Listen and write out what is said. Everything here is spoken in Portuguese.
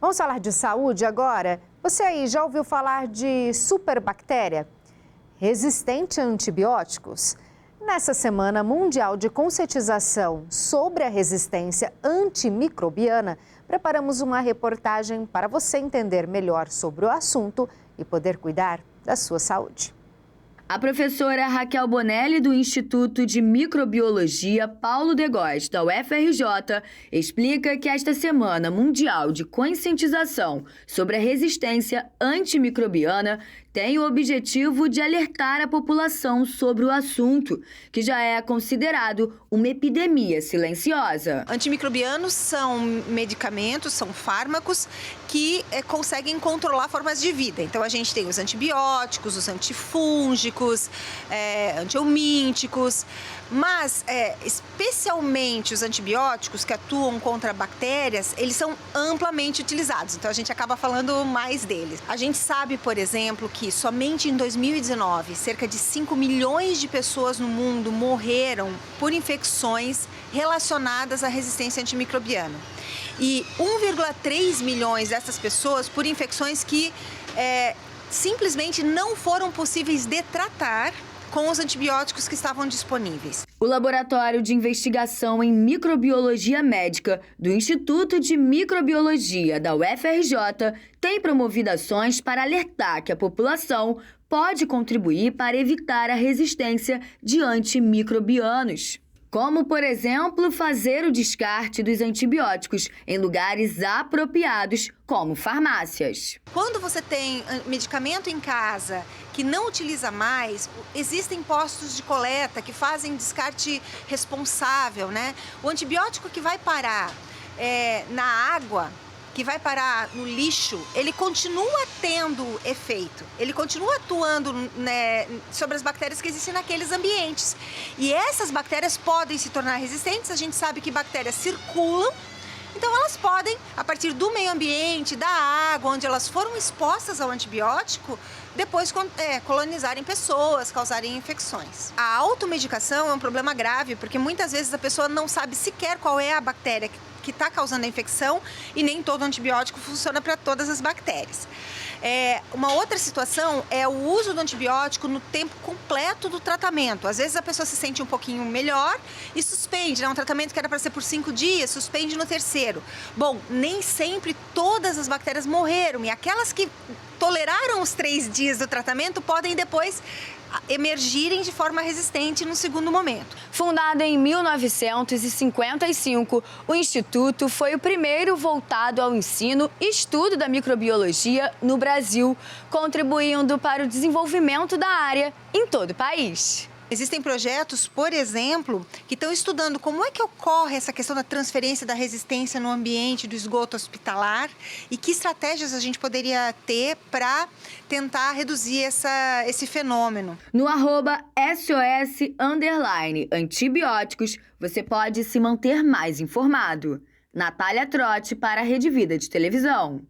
Vamos falar de saúde agora? Você aí já ouviu falar de superbactéria resistente a antibióticos? Nessa Semana Mundial de Conscientização sobre a Resistência Antimicrobiana, preparamos uma reportagem para você entender melhor sobre o assunto e poder cuidar da sua saúde. A professora Raquel Bonelli, do Instituto de Microbiologia Paulo de Góes, da UFRJ, explica que esta Semana Mundial de Conscientização sobre a Resistência Antimicrobiana tem o objetivo de alertar a população sobre o assunto, que já é considerado uma epidemia silenciosa. Antimicrobianos são medicamentos, são fármacos que conseguem controlar formas de vida. Então a gente tem os antibióticos, os antifúngicos, antihelmínticos, mas especialmente os antibióticos que atuam contra bactérias, eles são amplamente utilizados. Então a gente acaba falando mais deles. A gente sabe, por exemplo, que somente em 2019, cerca de 5 milhões de pessoas no mundo morreram por infecções relacionadas à resistência antimicrobiana. E 1,3 milhões dessas pessoas por infecções que simplesmente não foram possíveis de tratar com os antibióticos que estavam disponíveis. O Laboratório de Investigação em Microbiologia Médica do Instituto de Microbiologia da UFRJ tem promovido ações para alertar que a população pode contribuir para evitar a resistência de antimicrobianos. Como, por exemplo, fazer o descarte dos antibióticos em lugares apropriados, como farmácias. Quando você tem medicamento em casa que não utiliza mais, existem postos de coleta que fazem descarte responsável, né? O antibiótico que vai parar na água, que vai parar no lixo, ele continua tendo efeito, ele continua atuando, né, sobre as bactérias que existem naqueles ambientes. E essas bactérias podem se tornar resistentes, a gente sabe que bactérias circulam, então elas podem, a partir do meio ambiente, da água, onde elas foram expostas ao antibiótico, depois colonizarem pessoas, causarem infecções. A automedicação é um problema grave, porque muitas vezes a pessoa não sabe sequer qual é a bactéria que está causando a infecção e nem todo antibiótico funciona para todas as bactérias. Uma outra situação é o uso do antibiótico no tempo completo do tratamento. Às vezes a pessoa se sente um pouquinho melhor e suspende, né? Um tratamento que era para ser por 5 dias, suspende no terceiro. Bom, nem sempre todas as bactérias morreram e aquelas que toleraram os 3 dias do tratamento podem depois emergirem de forma resistente no segundo momento. Fundado em 1955, o Instituto foi o primeiro voltado ao ensino e estudo da microbiologia no Brasil, contribuindo para o desenvolvimento da área em todo o país. Existem projetos, por exemplo, que estão estudando como é que ocorre essa questão da transferência da resistência no ambiente do esgoto hospitalar e que estratégias a gente poderia ter para tentar reduzir esse fenômeno. No @SOS_antibióticos, você pode se manter mais informado. Natália Trotti para a Rede Vida de Televisão.